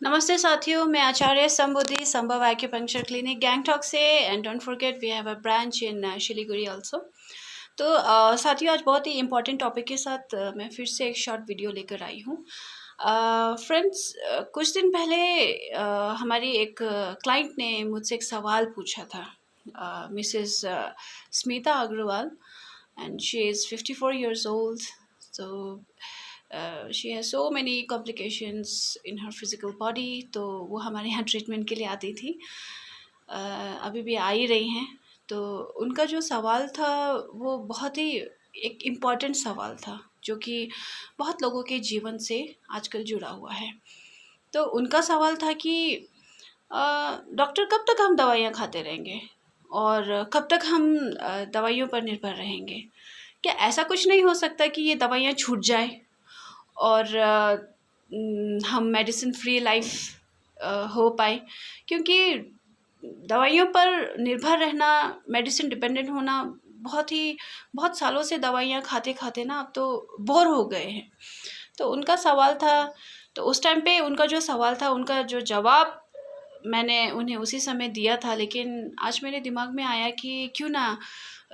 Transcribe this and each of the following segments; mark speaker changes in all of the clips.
Speaker 1: नमस्ते साथियों, मैं आचार्य संबोधि संभव एक्यूपंक्चर क्लिनिक गैंगटॉक से and don't forget we have a branch in Siliguri also. तो साथियों, आज बहुत ही इम्पोर्टेंट टॉपिक के साथ मैं फिर से एक शॉर्ट वीडियो लेकर आई हूँ। फ्रेंड्स, कुछ दिन पहले हमारी एक क्लाइंट ने मुझसे एक सवाल पूछा था, Mrs Smita Agarwal, and she is 54 years old. So she has so many complications in her physical body. तो वो हमारे यहाँ ट्रीटमेंट के लिए आती थी, अभी भी आ ही रही हैं। तो उनका जो सवाल था वो बहुत ही एक इम्पॉर्टेंट सवाल था, जो कि बहुत लोगों के जीवन से आजकल जुड़ा हुआ है। तो उनका सवाल था कि डॉक्टर, कब तक हम दवाइयाँ खाते रहेंगे और कब तक हम दवाइयों पर निर्भर रहेंगे? क्या ऐसा कुछ नहीं हो सकता कि ये दवाइयाँ छूट जाए और हम मेडिसिन फ्री लाइफ हो पाए? क्योंकि दवाइयों पर निर्भर रहना, मेडिसिन डिपेंडेंट होना, बहुत सालों से दवाइयाँ खाते खाते ना अब तो बोर हो गए हैं। तो उनका सवाल था, तो उस टाइम पे उनका जो सवाल था, उनका जो जवाब मैंने उन्हें उसी समय दिया था। लेकिन आज मेरे दिमाग में आया कि क्यों ना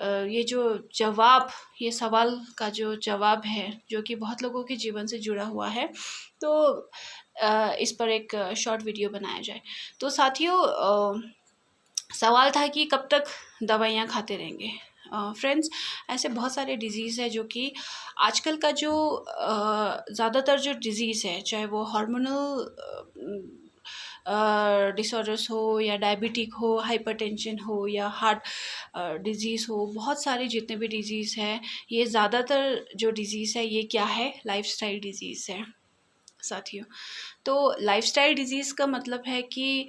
Speaker 1: ये जो जवाब, ये सवाल का जो जवाब है, जो कि बहुत लोगों के जीवन से जुड़ा हुआ है, तो इस पर एक शॉर्ट वीडियो बनाया जाए। तो साथियों, सवाल था कि कब तक दवाइयाँ खाते रहेंगे। फ्रेंड्स, ऐसे बहुत सारे डिज़ीज़ है जो कि आजकल का जो ज़्यादातर जो डिज़ीज़ है, चाहे वो हार्मोनल डिसऑर्डर्स हो या डायबिटिक हो, हाइपरटेंशन हो या हार्ट डिज़ीज़ हो, बहुत सारे जितने भी डिज़ीज़ हैं, ये ज़्यादातर जो डिज़ीज़ है ये क्या है? लाइफस्टाइल डिज़ीज़ है साथियों। तो लाइफस्टाइल डिज़ीज़ का मतलब है कि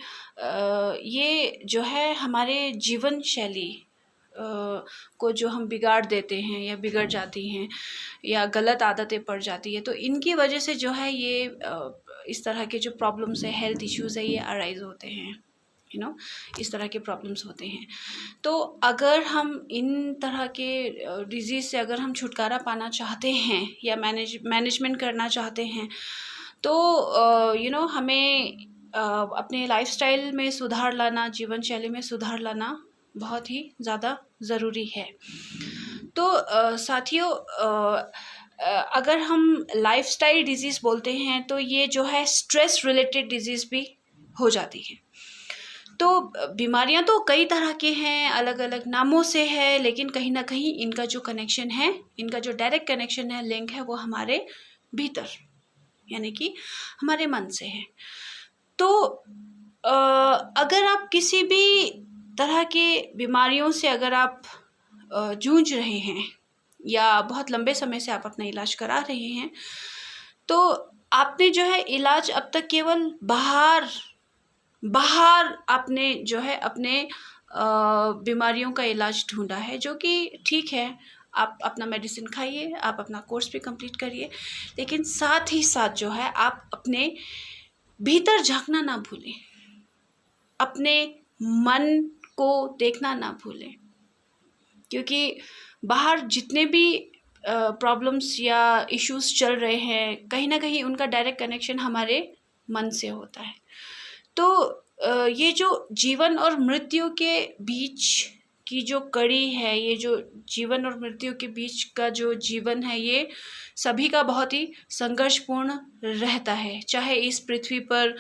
Speaker 1: ये जो है हमारे जीवन शैली को जो हम बिगाड़ देते हैं या बिगड़ जाती हैं या गलत आदतें पड़ जाती है, तो इनकी वजह से जो है ये इस तरह के जो प्रॉब्लम्स है, हेल्थ इश्यूज़ है, ये अराइज होते हैं। इस तरह के प्रॉब्लम्स होते हैं। तो अगर हम इन तरह के डिज़ीज़ से अगर हम छुटकारा पाना चाहते हैं या मैनेजमेंट करना चाहते हैं, तो हमें अपने लाइफस्टाइल में सुधार लाना, जीवन शैली में सुधार लाना बहुत ही ज़्यादा ज़रूरी है। तो साथियों, अगर हम लाइफस्टाइल डिज़ीज़ बोलते हैं तो ये जो है स्ट्रेस रिलेटेड डिज़ीज़ भी हो जाती है। तो बीमारियां तो कई तरह के हैं, अलग अलग नामों से है, लेकिन कहीं ना कहीं इनका जो कनेक्शन है, इनका जो डायरेक्ट कनेक्शन है, लिंक है, वो हमारे भीतर, यानी कि हमारे मन से है। तो अगर आप किसी भी तरह के बीमारियों से अगर आप जूझ रहे हैं या बहुत लंबे समय से आप अपना इलाज करा रहे हैं, तो आपने जो है इलाज अब तक केवल बाहर आपने जो है अपने बीमारियों का इलाज ढूंढा है, जो कि ठीक है। आप अपना मेडिसिन खाइए, आप अपना कोर्स भी कंप्लीट करिए, लेकिन साथ ही साथ जो है आप अपने भीतर झांकना ना भूलें, अपने मन को देखना ना भूलें। क्योंकि बाहर जितने भी प्रॉब्लम्स या इश्यूज चल रहे हैं, कहीं ना कहीं उनका डायरेक्ट कनेक्शन हमारे मन से होता है। तो ये जो जीवन और मृत्यु के बीच की जो कड़ी है, ये जो जीवन और मृत्यु के बीच का जो जीवन है, ये सभी का बहुत ही संघर्षपूर्ण रहता है। चाहे इस पृथ्वी पर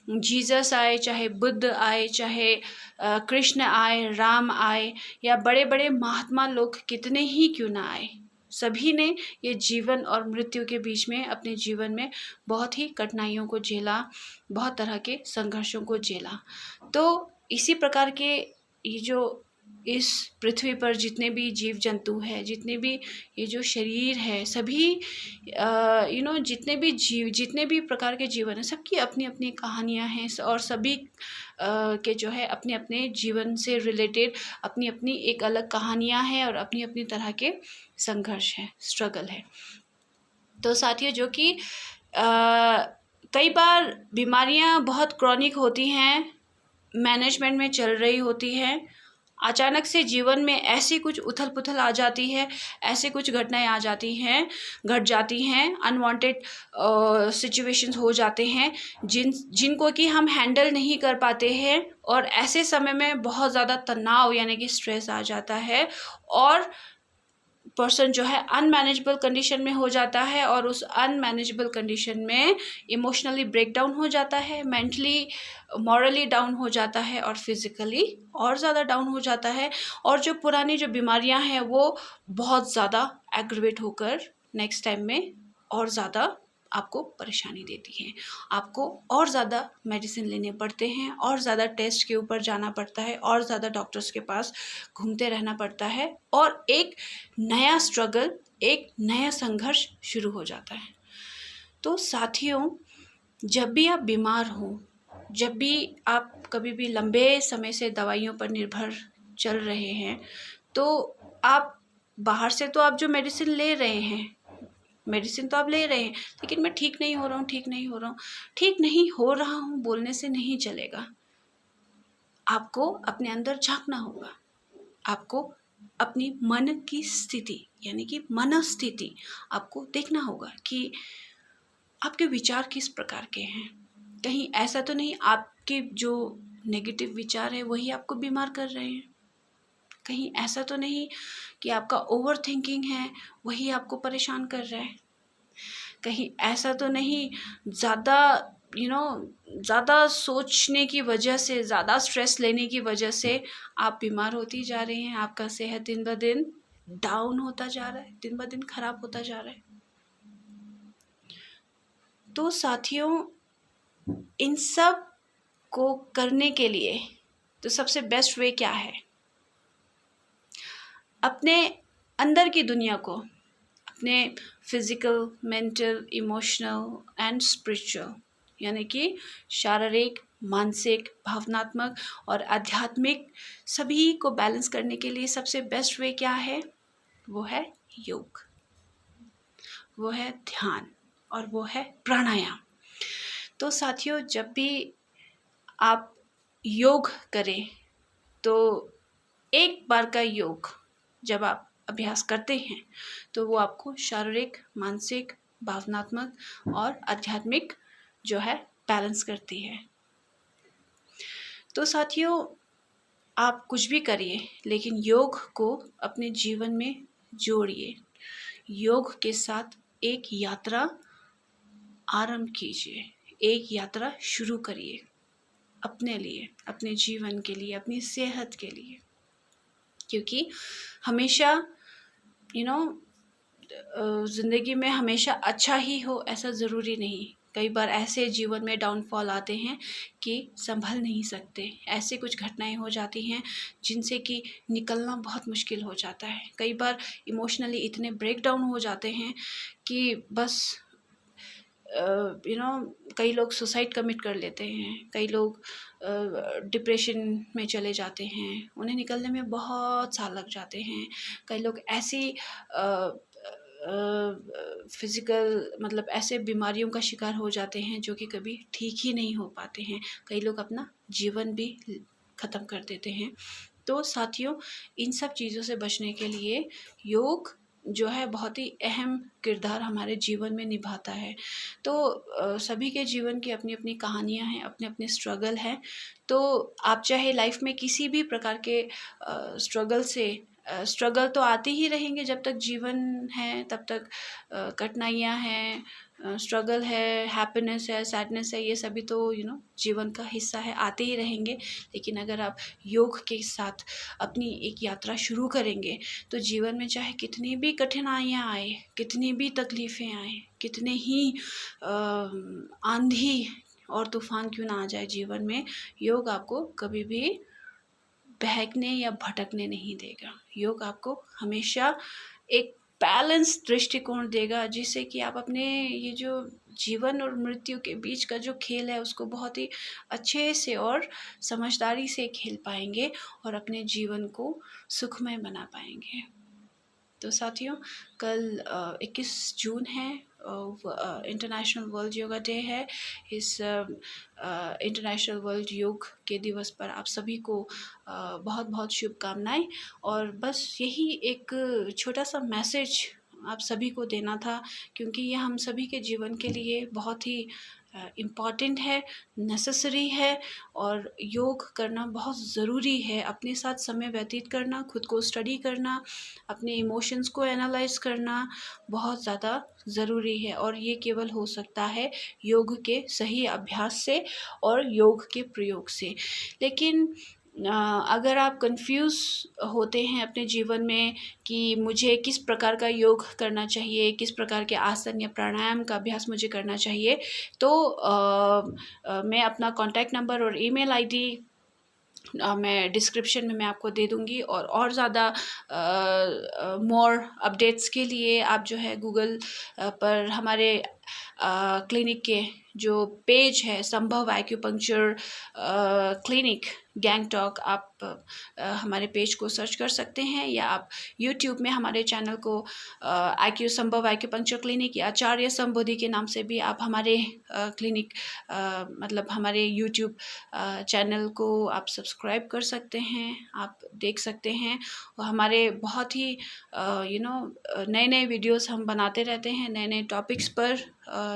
Speaker 1: जीसस आए, चाहे बुद्ध आए, चाहे कृष्ण आए, राम आए, या बड़े बड़े महात्मा लोग कितने ही क्यों ना आए, सभी ने ये जीवन और मृत्यु के बीच में अपने जीवन में बहुत ही कठिनाइयों को झेला, बहुत तरह के संघर्षों को झेला। तो इसी प्रकार के ये जो इस पृथ्वी पर जितने भी जीव जंतु हैं, जितने भी ये जो शरीर है, सभी जितने भी जीव, जितने भी प्रकार के जीवन है, सबकी अपनी अपनी कहानियाँ हैं और सभी के जो है अपने अपने जीवन से रिलेटेड अपनी अपनी एक अलग कहानियाँ हैं और अपनी अपनी तरह के संघर्ष है, स्ट्रगल है। तो साथियों, जो कि कई बार बीमारियां बहुत क्रॉनिक होती हैं, मैनेजमेंट में चल रही होती हैं, अचानक से जीवन में ऐसी कुछ उथल पुथल आ जाती है, ऐसे कुछ घटनाएं आ जाती हैं, घट जाती हैं, अनवांटेड सिचुएशंस हो जाते हैं जिनको कि हम हैंडल नहीं कर पाते हैं, और ऐसे समय में बहुत ज़्यादा तनाव यानी कि स्ट्रेस आ जाता है, और पर्सन जो है अनमैनेजेबल कंडीशन में हो जाता है, और उस अनमैनेजेबल कंडीशन में इमोशनली ब्रेक डाउन हो जाता है, मेंटली मॉरली डाउन हो जाता है, और फिजिकली और ज़्यादा डाउन हो जाता है। और जो पुरानी जो बीमारियां हैं वो बहुत ज़्यादा एग्रवेट होकर नेक्स्ट टाइम में और ज़्यादा आपको परेशानी देती हैं। आपको और ज़्यादा मेडिसिन लेने पड़ते हैं, और ज़्यादा टेस्ट के ऊपर जाना पड़ता है, और ज़्यादा डॉक्टर्स के पास घूमते रहना पड़ता है, और एक नया स्ट्रगल, एक नया संघर्ष शुरू हो जाता है। तो साथियों, जब भी आप बीमार हो, जब भी आप कभी भी लंबे समय से दवाइयों पर निर्भर चल रहे हैं, तो आप बाहर से तो आप जो मेडिसिन ले रहे हैं, मेडिसिन तो आप ले रहे हैं, लेकिन मैं ठीक नहीं हो रहा हूँ, ठीक नहीं हो रहा हूँ, ठीक नहीं हो रहा हूँ बोलने से नहीं चलेगा। आपको अपने अंदर झांकना होगा। आपको अपनी मन की स्थिति यानी कि मनस्थिति आपको देखना होगा कि आपके विचार किस प्रकार के हैं। कहीं ऐसा तो नहीं आपके जो नेगेटिव विचार है वही आपको बीमार कर रहे हैं। कहीं ऐसा तो नहीं कि आपका ओवर थिंकिंग है वही आपको परेशान कर रहा है। कहीं ऐसा तो नहीं ज़्यादा ज़्यादा सोचने की वजह से, ज़्यादा स्ट्रेस लेने की वजह से आप बीमार होती जा रही हैं। आपका सेहत दिन ब दिन डाउन होता जा रहा है, दिन ब दिन खराब होता जा रहा है। तो साथियों, इन सब को करने के लिए तो सबसे बेस्ट वे क्या है? अपने अंदर की दुनिया को, अपने physical, mental, emotional and spiritual यानी कि शारीरिक, मानसिक, भावनात्मक और आध्यात्मिक सभी को बैलेंस करने के लिए सबसे बेस्ट वे क्या है? वो है योग, वो है ध्यान, और वो है प्राणायाम। तो साथियों, जब भी आप योग करें तो एक बार का योग जब आप अभ्यास करते हैं तो वो आपको शारीरिक, मानसिक, भावनात्मक और आध्यात्मिक जो है बैलेंस करती है। तो साथियों, आप कुछ भी करिए लेकिन योग को अपने जीवन में जोड़िए। योग के साथ एक यात्रा आरंभ कीजिए, एक यात्रा शुरू करिए अपने लिए, अपने जीवन के लिए, अपनी सेहत के लिए। क्योंकि हमेशा ज़िंदगी में हमेशा अच्छा ही हो ऐसा ज़रूरी नहीं। कई बार ऐसे जीवन में डाउनफॉल आते हैं कि संभल नहीं सकते। ऐसे कुछ घटनाएं हो जाती हैं जिनसे कि निकलना बहुत मुश्किल हो जाता है। कई बार इमोशनली इतने ब्रेक डाउन हो जाते हैं कि बस कई लोग सुसाइड कमिट कर लेते हैं, कई लोग डिप्रेशन में चले जाते हैं, उन्हें निकलने में बहुत साल लग जाते हैं। कई लोग ऐसी फिज़िकल मतलब ऐसे बीमारियों का शिकार हो जाते हैं जो कि कभी ठीक ही नहीं हो पाते हैं। कई लोग अपना जीवन भी ख़त्म कर देते हैं। तो साथियों, इन सब चीज़ों से बचने के लिए योग जो है बहुत ही अहम किरदार हमारे जीवन में निभाता है। तो सभी के जीवन की अपनी अपनी कहानियाँ हैं, अपने अपने स्ट्रगल हैं। तो आप चाहे लाइफ में किसी भी प्रकार के स्ट्रगल तो आते ही रहेंगे। जब तक जीवन है तब तक कठिनाइयाँ हैं, स्ट्रगल है, हैप्पीनेस है, सैडनेस है, ये सभी तो जीवन का हिस्सा है, आते ही रहेंगे। लेकिन अगर आप योग के साथ अपनी एक यात्रा शुरू करेंगे तो जीवन में चाहे कितनी भी कठिनाइयाँ आए, कितनी भी तकलीफ़ें आए, कितने ही आंधी और तूफान क्यों ना आ जाए जीवन में, योग आपको कभी भी बहकने या भटकने नहीं देगा। योग आपको हमेशा एक बैलेंस दृष्टिकोण देगा, जिससे कि आप अपने ये जो जीवन और मृत्यु के बीच का जो खेल है उसको बहुत ही अच्छे से और समझदारी से खेल पाएंगे और अपने जीवन को सुखमय बना पाएंगे। तो साथियों, कल 21 जून है, इंटरनेशनल वर्ल्ड योगा डे है। इस इंटरनेशनल वर्ल्ड योग के दिवस पर आप सभी को बहुत बहुत शुभकामनाएं। और बस यही एक छोटा सा मैसेज आप सभी को देना था, क्योंकि ये हम सभी के जीवन के लिए बहुत ही इम्पॉर्टेंट है, नेसेसरी है, और योग करना बहुत ज़रूरी है। अपने साथ समय व्यतीत करना, खुद को स्टडी करना, अपने इमोशंस को एनालाइज करना बहुत ज़्यादा ज़रूरी है, और ये केवल हो सकता है योग के सही अभ्यास से और योग के प्रयोग से। लेकिन अगर आप कंफ्यूज होते हैं अपने जीवन में कि मुझे किस प्रकार का योग करना चाहिए, किस प्रकार के आसन या प्राणायाम का अभ्यास मुझे करना चाहिए, तो मैं अपना कॉन्टैक्ट नंबर और ईमेल आईडी मैं डिस्क्रिप्शन में मैं आपको दे दूँगी। और ज़्यादा मोर अपडेट्स के लिए आप जो है गूगल पर हमारे क्लिनिक के जो पेज है, संभव एक्यूपंक्चर क्लिनिक गैंगटॉक, आप हमारे पेज को सर्च कर सकते हैं, या आप यूट्यूब में हमारे चैनल को संभव एक्यूपंक्चर क्लिनिक या आचार्य संबोधि के नाम से भी आप हमारे क्लिनिक मतलब हमारे यूट्यूब चैनल को आप सब्सक्राइब कर सकते हैं, आप देख सकते हैं। और हमारे बहुत ही नए नए वीडियोस हम बनाते रहते हैं, नए नए टॉपिक्स पर,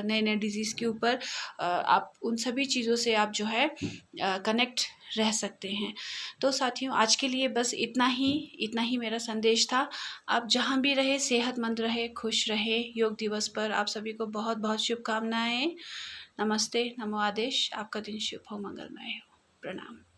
Speaker 1: नए नए डिजीज़ के ऊपर। आप उन सभी चीज़ों से आप जो है कनेक्ट रह सकते हैं। तो साथियों, आज के लिए बस इतना ही मेरा संदेश था। आप जहाँ भी रहे सेहतमंद रहे, खुश रहे। योग दिवस पर आप सभी को बहुत बहुत शुभकामनाएं। नमस्ते, नमो आदेश। आपका दिन शुभ हो, मंगलमय हो। प्रणाम।